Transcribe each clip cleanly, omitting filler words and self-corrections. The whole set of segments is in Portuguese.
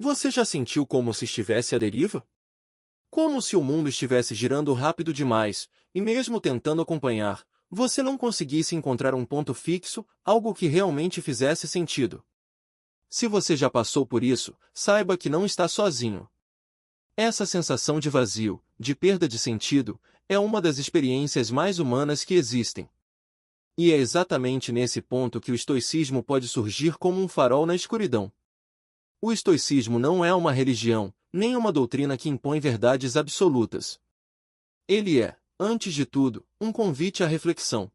Você já sentiu como se estivesse à deriva? Como se o mundo estivesse girando rápido demais, e mesmo tentando acompanhar, você não conseguisse encontrar um ponto fixo, algo que realmente fizesse sentido. Se você já passou por isso, saiba que não está sozinho. Essa sensação de vazio, de perda de sentido, é uma das experiências mais humanas que existem. E é exatamente nesse ponto que o estoicismo pode surgir como um farol na escuridão. O estoicismo não é uma religião, nem uma doutrina que impõe verdades absolutas. Ele é, antes de tudo, um convite à reflexão.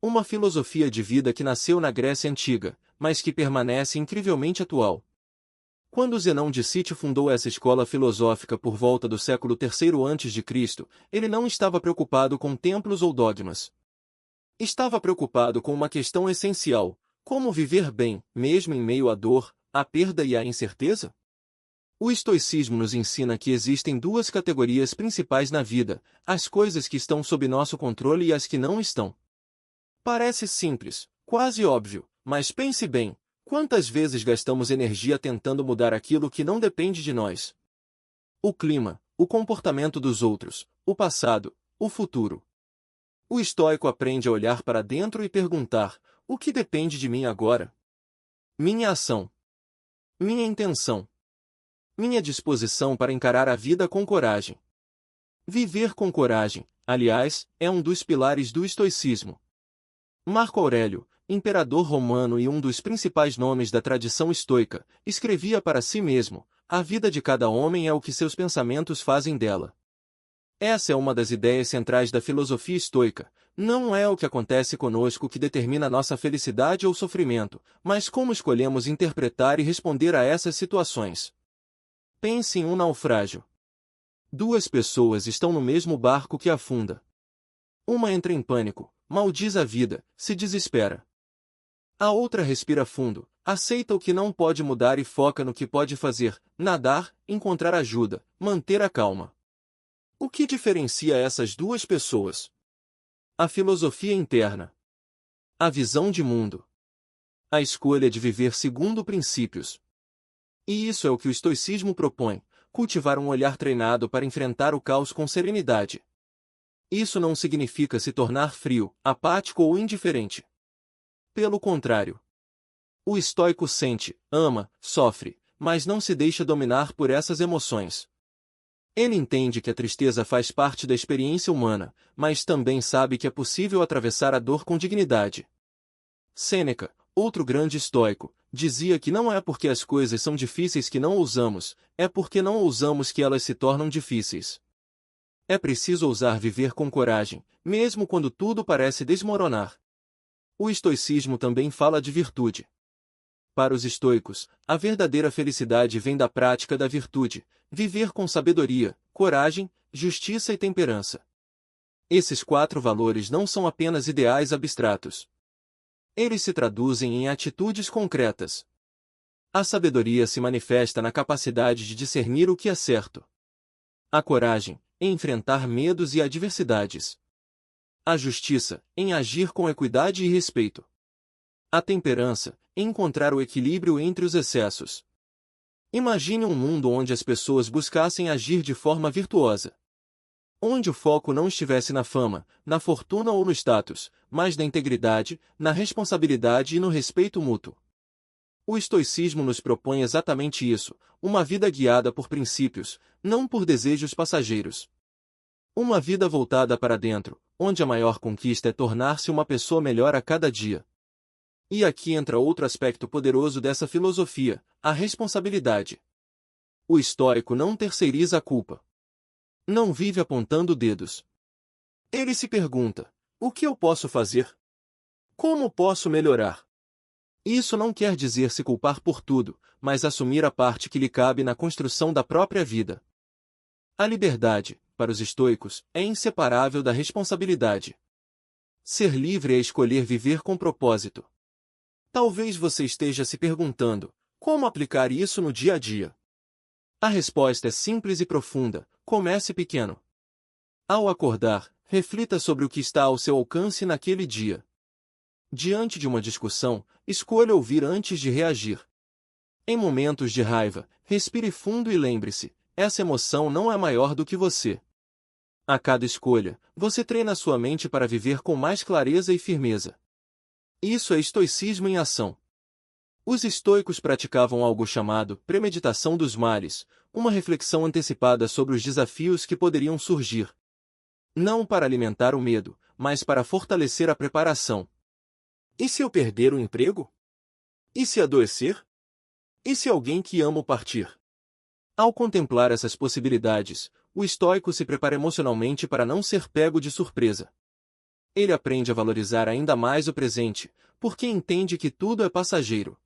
Uma filosofia de vida que nasceu na Grécia Antiga, mas que permanece incrivelmente atual. Quando Zenão de Cítio fundou essa escola filosófica por volta do século III a.C., ele não estava preocupado com templos ou dogmas. Estava preocupado com uma questão essencial: como viver bem, mesmo em meio à dor, à perda e à incerteza? O estoicismo nos ensina que existem duas categorias principais na vida: as coisas que estão sob nosso controle e as que não estão. Parece simples, quase óbvio, mas pense bem: quantas vezes gastamos energia tentando mudar aquilo que não depende de nós? O clima, o comportamento dos outros, o passado, o futuro. O estoico aprende a olhar para dentro e perguntar: o que depende de mim agora? Minha ação. Minha intenção. Minha disposição para encarar a vida com coragem. Viver com coragem, aliás, é um dos pilares do estoicismo. Marco Aurélio, imperador romano e um dos principais nomes da tradição estoica, escrevia para si mesmo: a vida de cada homem é o que seus pensamentos fazem dela. Essa é uma das ideias centrais da filosofia estoica. Não é o que acontece conosco que determina nossa felicidade ou sofrimento, mas como escolhemos interpretar e responder a essas situações. Pense em um naufrágio. Duas pessoas estão no mesmo barco que afunda. Uma entra em pânico, maldiz a vida, se desespera. A outra respira fundo, aceita o que não pode mudar e foca no que pode fazer: nadar, encontrar ajuda, manter a calma. O que diferencia essas duas pessoas? A filosofia interna. A visão de mundo. A escolha de viver segundo princípios. E isso é o que o estoicismo propõe: cultivar um olhar treinado para enfrentar o caos com serenidade. Isso não significa se tornar frio, apático ou indiferente. Pelo contrário. O estoico sente, ama, sofre, mas não se deixa dominar por essas emoções. Ele entende que a tristeza faz parte da experiência humana, mas também sabe que é possível atravessar a dor com dignidade. Sêneca, outro grande estoico, dizia que não é porque as coisas são difíceis que não ousamos, é porque não ousamos que elas se tornam difíceis. É preciso ousar viver com coragem, mesmo quando tudo parece desmoronar. O estoicismo também fala de virtude. Para os estoicos, a verdadeira felicidade vem da prática da virtude: viver com sabedoria, coragem, justiça e temperança. Esses 4 valores não são apenas ideais abstratos. Eles se traduzem em atitudes concretas. A sabedoria se manifesta na capacidade de discernir o que é certo. A coragem, em enfrentar medos e adversidades. A justiça, em agir com equidade e respeito. A temperança, em encontrar o equilíbrio entre os excessos. Imagine um mundo onde as pessoas buscassem agir de forma virtuosa. Onde o foco não estivesse na fama, na fortuna ou no status, mas na integridade, na responsabilidade e no respeito mútuo. O estoicismo nos propõe exatamente isso: uma vida guiada por princípios, não por desejos passageiros. Uma vida voltada para dentro, onde a maior conquista é tornar-se uma pessoa melhor a cada dia. E aqui entra outro aspecto poderoso dessa filosofia: a responsabilidade. O estoico não terceiriza a culpa. Não vive apontando dedos. Ele se pergunta: o que eu posso fazer? Como posso melhorar? Isso não quer dizer se culpar por tudo, mas assumir a parte que lhe cabe na construção da própria vida. A liberdade, para os estoicos, é inseparável da responsabilidade. Ser livre é escolher viver com propósito. Talvez você esteja se perguntando: como aplicar isso no dia a dia? A resposta é simples e profunda: comece pequeno. Ao acordar, reflita sobre o que está ao seu alcance naquele dia. Diante de uma discussão, escolha ouvir antes de reagir. Em momentos de raiva, respire fundo e lembre-se, essa emoção não é maior do que você. A cada escolha, você treina sua mente para viver com mais clareza e firmeza. Isso é estoicismo em ação. Os estoicos praticavam algo chamado premeditação dos males, uma reflexão antecipada sobre os desafios que poderiam surgir. Não para alimentar o medo, mas para fortalecer a preparação. E se eu perder o emprego? E se adoecer? E se alguém que amo partir? Ao contemplar essas possibilidades, o estoico se prepara emocionalmente para não ser pego de surpresa. Ele aprende a valorizar ainda mais o presente, porque entende que tudo é passageiro.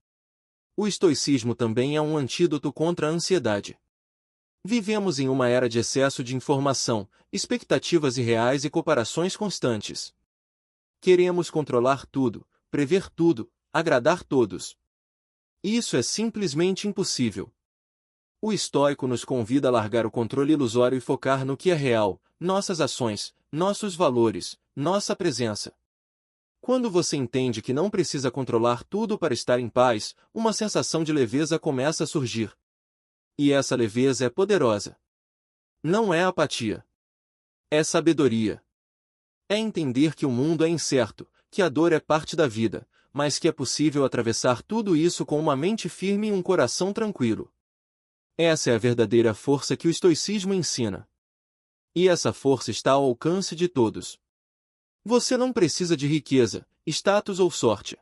O estoicismo também é um antídoto contra a ansiedade. Vivemos em uma era de excesso de informação, expectativas irreais e comparações constantes. Queremos controlar tudo, prever tudo, agradar todos. Isso é simplesmente impossível. O estoico nos convida a largar o controle ilusório e focar no que é real, nossas ações, nossos valores, nossa presença. Quando você entende que não precisa controlar tudo para estar em paz, uma sensação de leveza começa a surgir. E essa leveza é poderosa. Não é apatia. É sabedoria. É entender que o mundo é incerto, que a dor é parte da vida, mas que é possível atravessar tudo isso com uma mente firme e um coração tranquilo. Essa é a verdadeira força que o estoicismo ensina. E essa força está ao alcance de todos. Você não precisa de riqueza, status ou sorte.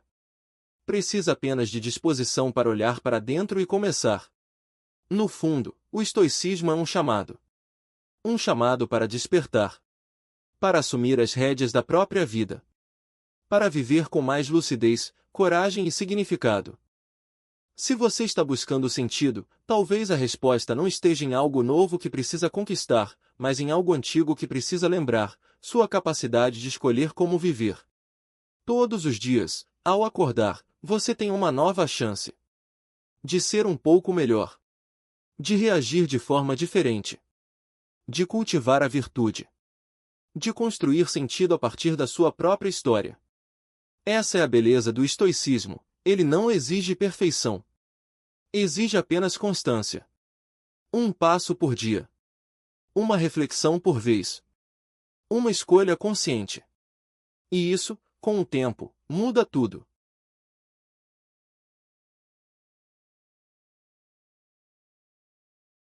Precisa apenas de disposição para olhar para dentro e começar. No fundo, o estoicismo é um chamado. Um chamado para despertar. Para assumir as rédeas da própria vida. Para viver com mais lucidez, coragem e significado. Se você está buscando sentido, talvez a resposta não esteja em algo novo que precisa conquistar, mas em algo antigo que precisa lembrar, sua capacidade de escolher como viver. Todos os dias, ao acordar, você tem uma nova chance. De ser um pouco melhor. De reagir de forma diferente. De cultivar a virtude. De construir sentido a partir da sua própria história. Essa é a beleza do estoicismo, ele não exige perfeição. Exige apenas constância. Um passo por dia. Uma reflexão por vez. Uma escolha consciente. E isso, com o tempo, muda tudo.